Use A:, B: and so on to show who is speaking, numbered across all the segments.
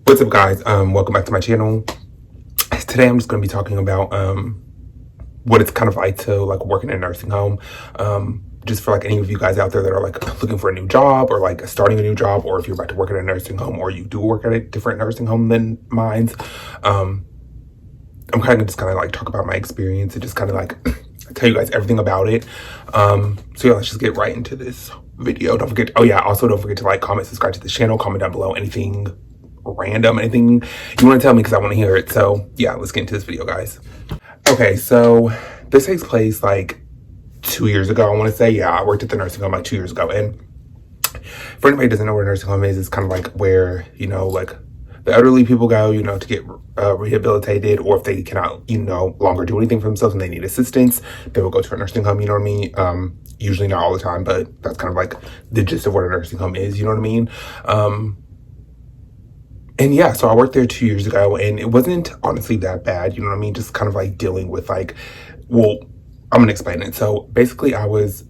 A: What's up, guys? Welcome back to my channel. Today I'm just going to be talking about what it's kind of like to work in a nursing home. Just for any of you guys out there that are looking for a new job, or starting a new job, or if you're about to work at a nursing home, or you do work at a different nursing home than mine. I'm kind of just talk about my experience and just tell you guys everything about it. So yeah, let's just get right into this video. Don't forget, also don't forget to comment, subscribe to the channel, comment down below anything random, anything you want to tell me, because I want to hear it. So yeah, let's get into this video, guys. Okay, so this takes place 2 years ago, I want to say. Yeah, I worked at the nursing home 2 years ago, and for anybody who doesn't know what a nursing home is, it's kind of where the elderly people go, to get rehabilitated, or if they cannot, longer do anything for themselves and they need assistance, they will go to a nursing home, you know what I mean? Usually not all the time, but that's kind of the gist of what a nursing home is, you know what I mean? And yeah, so I worked there 2 years ago, and it wasn't honestly that bad, you know what I mean? Just kind of dealing with well, I'm gonna explain it. So basically I was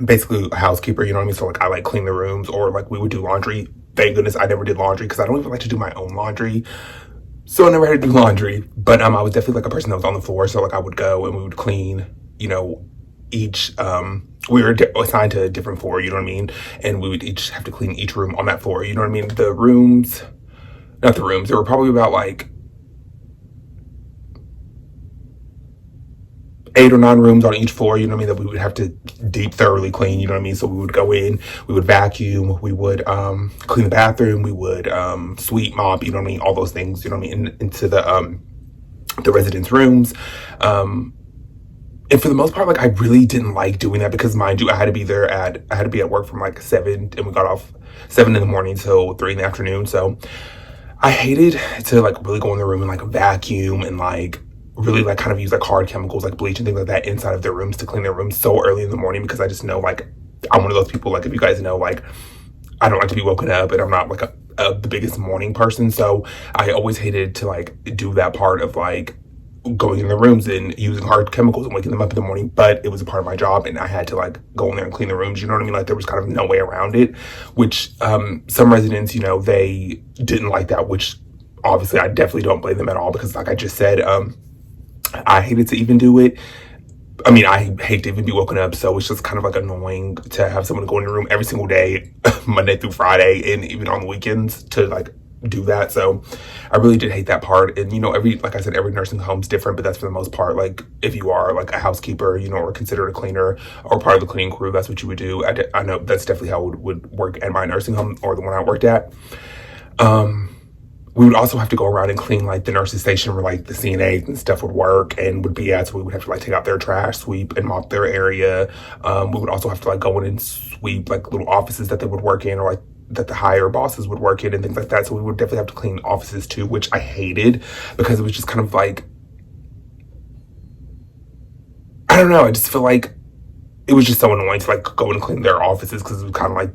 A: basically a housekeeper, you know what I mean? So I clean the rooms, or we would do laundry. Thank goodness I never did laundry, because I don't even like to do my own laundry. So I never had to do laundry. But I was definitely a person that was on the floor. So I would go and we would clean, each we were assigned to a different floor, you know what I mean? And we would each have to clean each room on that floor, you know what I mean? The rooms, not the rooms, there were probably about 8 or 9 rooms on each floor, you know what I mean, that we would have to deep thoroughly clean, you know what I mean? So we would go in, we would vacuum, we would clean the bathroom, we would sweep, mop, you know what I mean, all those things, you know what I mean, into the residents' rooms. And for the most part, I really didn't like doing that, because mind you, I had to be at work from 7, and we got off 7 in the morning till 3 in the afternoon. So I hated to really go in the room and vacuum and really kind of use hard chemicals like bleach and things like that inside of their rooms to clean their rooms so early in the morning, because I just know I'm one of those people, if you guys know, I don't like to be woken up, and I'm not the biggest morning person. So I always hated to do that part of going in the rooms and using hard chemicals and waking them up in the morning. But it was a part of my job, and I had to go in there and clean the rooms, you know what I mean? There was kind of no way around it, which some residents, they didn't like that, which obviously I definitely don't blame them at all, because I just said, I hated to even do it. I mean, I hate to even be woken up, so it's just kind of annoying to have someone go in your room every single day, Monday through Friday, and even on the weekends to do that. So I really did hate that part. And like I said, every nursing home's different, but that's for the most part, if you are a housekeeper, or considered a cleaner or part of the cleaning crew, that's what you would do. I know that's definitely how it would work at my nursing home, or the one I worked at. We would also have to go around and clean the nurses station where the CNAs and stuff would work and would be at. So we would have to take out their trash, sweep and mop their area. We would also have to go in and sweep little offices that they would work in, or that the higher bosses would work in and things like that. So we would definitely have to clean offices too, which I hated, because it was just kind of I don't know, I just feel it was just so annoying to go and clean their offices, because it was kind of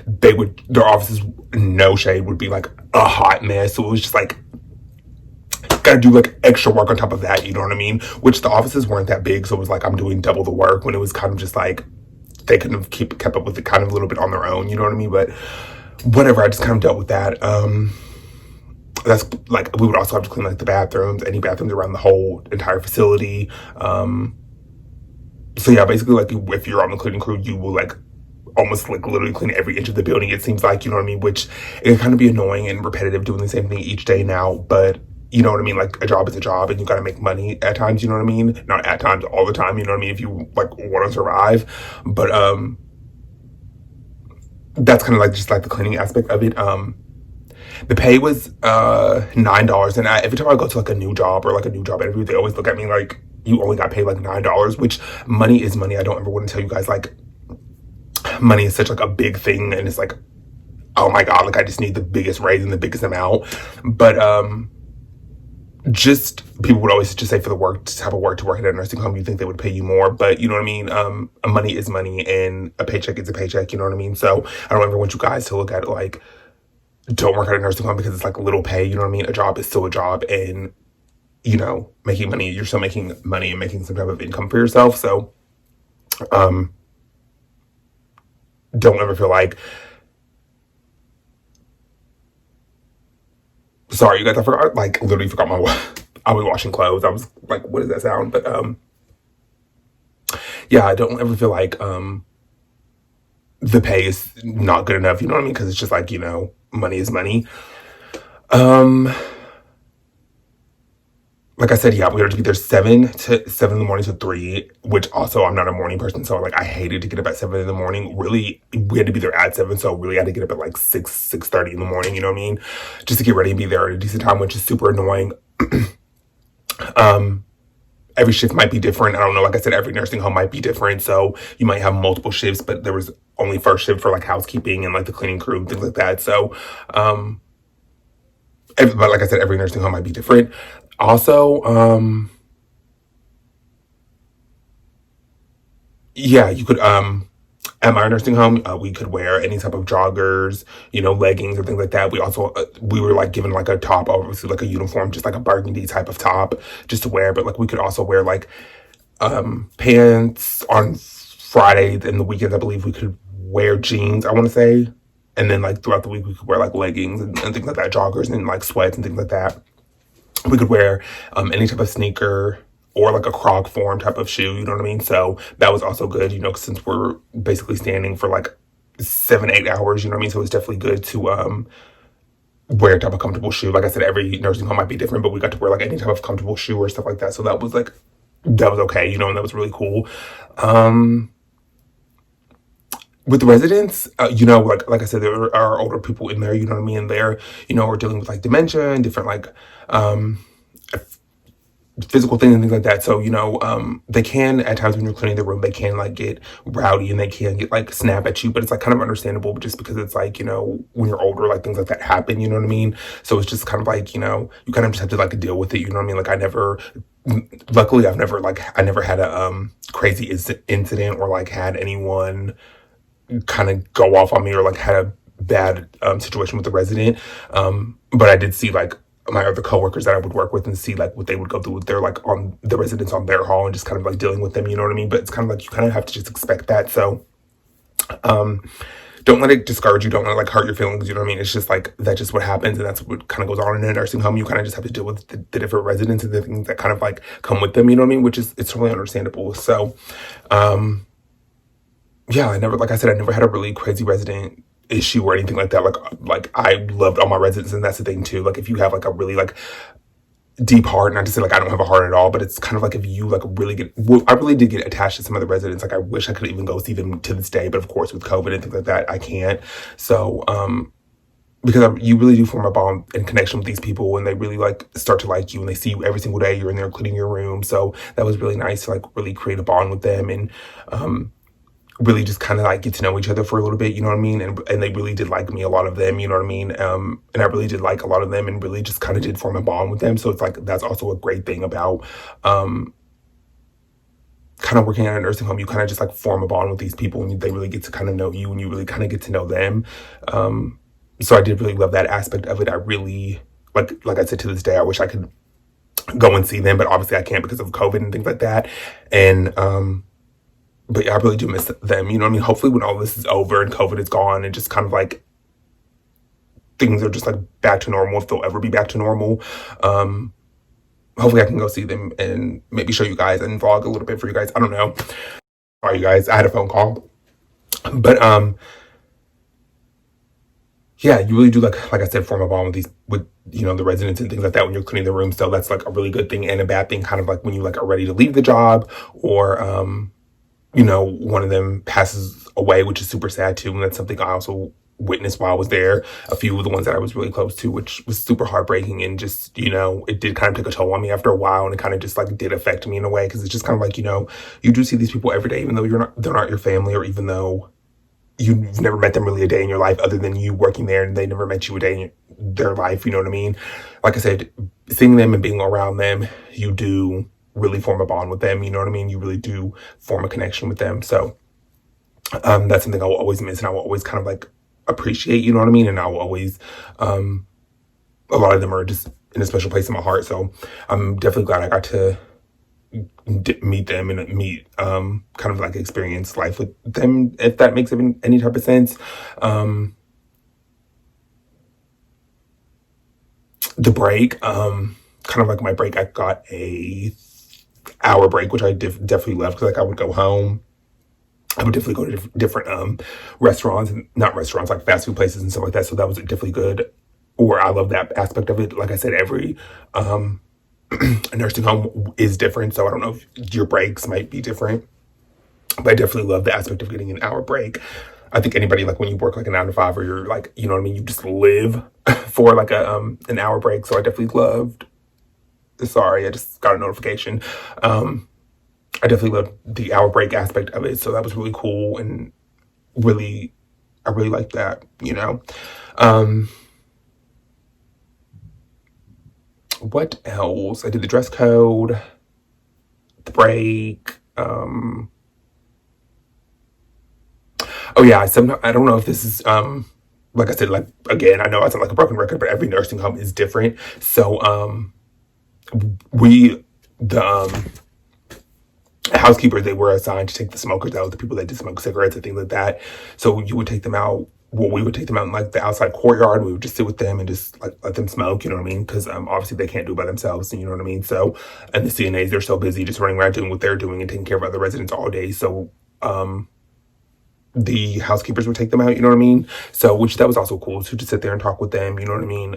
A: their offices, no shade, would be a hot mess. So it was just gotta do extra work on top of that, you know what I mean? Which the offices weren't that big, so it was I'm doing double the work, when it was kind of just they couldn't have kept up with it kind of a little bit on their own, you know what I mean? But whatever, I just kind of dealt with that. That's we would also have to clean the bathrooms, any bathrooms around the whole entire facility. So yeah, basically if you're on the cleaning crew, you will almost literally clean every inch of the building, it seems you know what I mean? Which it can kind of be annoying and repetitive doing the same thing each day now, but you know what I mean? A job is a job, and you gotta make money at times, you know what I mean? Not at times, all the time, you know what I mean? If you want to survive. But that's kind of just the cleaning aspect of it. The pay was $9, and every time I go to a new job, or a new job interview, they always look at me you only got paid $9, which money is money. I don't ever want to tell you guys money is such a big thing, and it's oh my god, I just need the biggest raise and the biggest amount. But just people would always just say, for the type of work to work at a nursing home, you think they would pay you more, but you know what I mean? Money is money, and a paycheck is a paycheck, you know what I mean? So I don't ever want you guys to look at it don't work at a nursing home because it's little pay, you know what I mean? A job is still a job, and making money, you're still making money and making some type of income for yourself. So don't ever feel Sorry, you guys, I forgot, like, literally forgot my, I was washing clothes. I was like, what does that sound? But, yeah, I don't ever feel like, the pay is not good enough, you know what I mean? Because it's just like, money is money. Um, like I said, yeah, we had to be there 7 in the morning to 3, which also I'm not a morning person, so like I hated to get up at 7 in the morning. Really, we had to be there at 7, so really I had to get up at like 6:30 in the morning, you know what I mean? Just to get ready and be there at a decent time, which is super annoying. Um, every shift might be different. I don't know, like I said, every nursing home might be different. So you might have multiple shifts, but there was only first shift for like housekeeping and like the cleaning crew and things like that. So, but like I said, every nursing home might be different. Also, yeah, you could, at my nursing home, we could wear any type of joggers, leggings or things like that. We also, we were like given like a top, obviously like a uniform, just like a burgundy type of top just to wear. But like we could also wear like pants on Friday and the weekends. I believe we could wear jeans, I want to say. And then like throughout the week, we could wear like leggings and things like that, joggers and like sweats and things like that. We could wear any type of sneaker or like a Croc form type of shoe, you know what I mean? So that was also good, since we're basically standing for like 7, 8 hours, you know what I mean? So it's definitely good to wear a type of comfortable shoe. Like I said, every nursing home might be different, but we got to wear like any type of comfortable shoe or stuff like that. So that was okay, and that was really cool. Um, with the residents, like I said, there are older people in there, you know what I mean? And they're, are dealing with like dementia and different like physical things and things like that. So, they can at times when you're cleaning the room, they can like get rowdy and they can get like snap at you, but it's like kind of understandable just because it's like, when you're older, like things like that happen, you know what I mean? So it's just kind of like, you kind of just have to like deal with it, you know what I mean? Like luckily I never had a crazy incident or like had anyone kind of go off on me or like had a bad situation with the resident. But I did see like my other coworkers that I would work with and see like what they would go through with their like on the residents on their hall and just kind of like dealing with them, you know what I mean? But it's kind of like you kind of have to just expect that. So um don't let it discourage you, don't let it like hurt your feelings, you know what I mean? It's just like that's just what happens and that's what kind of goes on in a nursing home. You kind of just have to deal with the different residents and the things that kind of like come with them, you know what I mean? Which is it's totally understandable. So yeah, like I said, I never had a really crazy resident issue or anything like that. Like I loved all my residents, and that's the thing too. Like if you have like a really like deep heart, not to say like I don't have a heart at all, but it's kind of like if you like really get, well, I really did get attached to some of the residents. Like I wish I could even go see them to this day, but of course with COVID and things like that, I can't. So because you really do form a bond and connection with these people, and they really like start to like you, and they see you every single day. You're in there cleaning your room, so that was really nice to like really create a bond with them and. Really just kind of like get to know each other for a little bit, you know what I mean? And they really did like me, a lot of them, you know what I mean? And I really did like a lot of them and really just kind of did form a bond with them. So it's like, that's also a great thing about, kind of working at a nursing home. You kind of just like form a bond with these people and they really get to kind of know you and you really kind of get to know them. So I did really love that aspect of it. I really, like I said, to this day, I wish I could go and see them, but obviously I can't because of COVID and things like that. And, but yeah, I really do miss them. You know what I mean? Hopefully when all this is over and COVID is gone and just kind of like things are just like back to normal, if they'll ever be back to normal. Hopefully I can go see them and maybe show you guys and vlog a little bit for you guys. I don't know. Sorry, you guys. I had a phone call. But yeah, you really do like I said, form a bond with the residents and things like that when you're cleaning the room. So that's like a really good thing and a bad thing, kind of like when you like are ready to leave the job or one of them passes away, which is super sad too. And that's something I also witnessed while I was there. A few of the ones that I was really close to, which was super heartbreaking. And just, it did kind of take a toll on me after a while. And it kind of just like did affect me in a way. Cause it's just kind of like, you do see these people every day, even though they're not your family, or even though you've never met them really a day in your life other than you working there and they never met you a day in their life. You know what I mean? Like I said, seeing them and being around them, you do really form a bond with them, you know what I mean? You really do form a connection with them. So that's something I will always miss and I will always kind of like appreciate, you know what I mean? And I will always, a lot of them are just in a special place in my heart. So I'm definitely glad I got to meet them and meet, kind of like experience life with them, if that makes any type of sense. the break, kind of like my break, I got a hour break, which I definitely loved, because like I would go home. I would definitely go to different restaurants, and not restaurants, like fast food places and stuff like that. So that was definitely good. Or I love that aspect of it. Like I said, every nursing home is different. So I don't know if your breaks might be different, but I definitely love the aspect of getting an hour break. I think anybody, like when you work like a 9 to 5, or you're like, you know what I mean, you just live for like a an hour break. So I definitely loved. Sorry, I just got a notification. I definitely loved the hour break aspect of it. So that was really cool, and really, I really liked that, you know. What else? I did the dress code, the break. Oh yeah, I don't know if this is like I said, like again, I know I sound like a broken record, but every nursing home is different. So the housekeepers, they were assigned to take the smokers out, the people that did smoke cigarettes and things like that. So you would take them out. Well, we would take them out in like the outside courtyard. We would just sit with them and just like let them smoke, you know what I mean? Because obviously they can't do it by themselves, you know what I mean? So, and the CNAs, they're so busy just running around doing what they're doing and taking care of other residents all day. So the housekeepers would take them out, you know what I mean? So, which that was also cool to just sit there and talk with them, you know what I mean?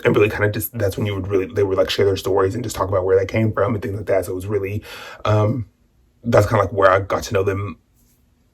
A: And really kind of just, that's when you would really, they would like share their stories and just talk about where they came from and things like that. So it was really, that's kind of like where I got to know them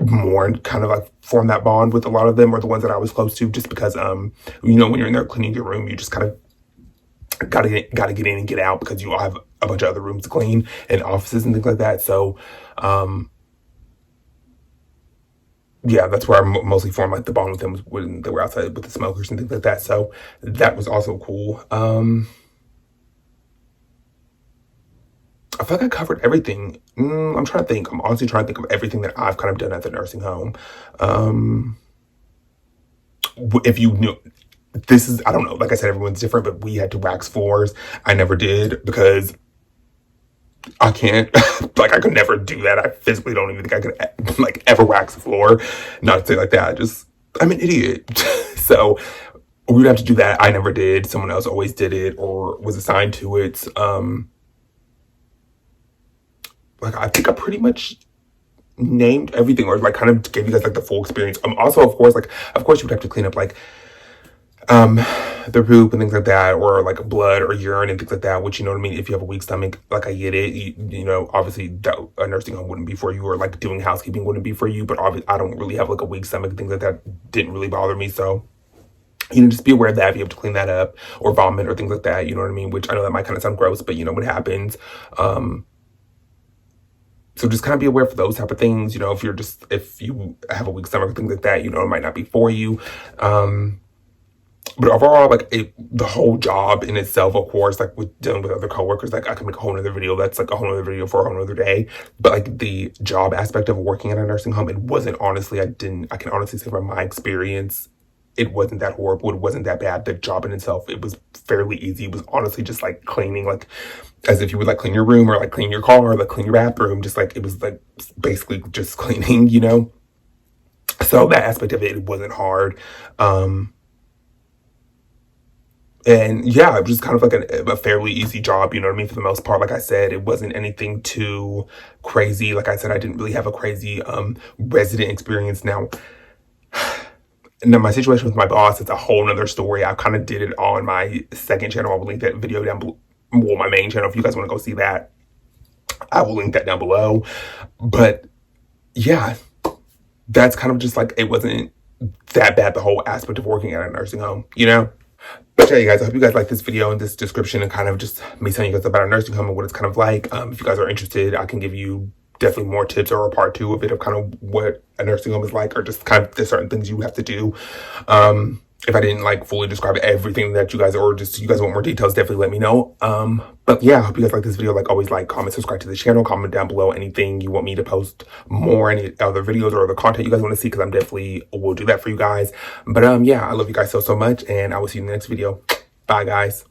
A: more and kind of like form that bond with a lot of them, or the ones that I was close to, just because, you know, when you're in there cleaning your room, you just kind of gotta get in and get out, because you all have a bunch of other rooms to clean and offices and things like that. So, yeah, that's where I mostly formed like the bond with them, was when they were outside with the smokers and things like that. So that was also cool. I feel like I covered everything. I'm trying to think. I'm honestly trying to think of everything that I've kind of done at the nursing home. If you knew, this is, I don't know, like I said, everyone's different, but we had to wax floors. I never did, because I can't, like, I could never do that. I physically don't even think I could, like, ever wax a floor. Not to say like that, I'm an idiot. So we would have to do that. I never did. Someone else always did it or was assigned to it. Like, I think I pretty much named everything, or like kind of gave you guys like the full experience. Also, of course, you would have to clean up like the poop and things like that, or like blood or urine and things like that, which, you know what I mean, if you have a weak stomach, like I get it, you know, obviously that a nursing home wouldn't be for you, or like doing housekeeping wouldn't be for you, but obviously I don't really have like a weak stomach, things like that didn't really bother me. So, you know, just be aware of that if you have to clean that up, or vomit or things like that, you know what I mean, which I know that might kind of sound gross, but you know what happens. So just kind of be aware for those type of things, you know, if you have a weak stomach or things like that, you know, it might not be for you. But overall, like the whole job in itself, of course, like with dealing with other coworkers, like I can make a whole nother video. That's like a whole nother video for a whole nother day. But like the job aspect of working at a nursing home, it wasn't, honestly, I can honestly say from my experience, it wasn't that horrible. It wasn't that bad. The job in itself, it was fairly easy. It was honestly just like cleaning, like as if you would like clean your room, or like clean your car, or like clean your bathroom. Just like, it was like basically just cleaning, you know? So that aspect of it wasn't hard. And yeah, it was just kind of like a fairly easy job, you know what I mean, for the most part. Like I said, it wasn't anything too crazy. Like I said, I didn't really have a crazy resident experience. Now, my situation with my boss is a whole nother story. I kind of did it on my second channel. I will link that video down below. Well, my main channel, if you guys want to go see that, I will link that down below. But yeah, that's kind of just like, it wasn't that bad, the whole aspect of working at a nursing home, you know? But yeah, you guys, I hope you guys like this video and this description, and kind of just me telling you guys about a nursing home and what it's kind of like. If you guys are interested, I can give you definitely more tips, or a part 2 of it, of kind of what a nursing home is like, or just kind of the certain things you have to do. If I didn't like fully describe everything that you guys, or just you guys want more details, definitely let me know. But yeah, I hope you guys like this video. Like always, like, comment, subscribe to the channel, comment down below anything you want me to post more, any other videos or other content you guys want to see, because I'm definitely will do that for you guys. But yeah, I love you guys so much, and I will see you in the next video. Bye guys.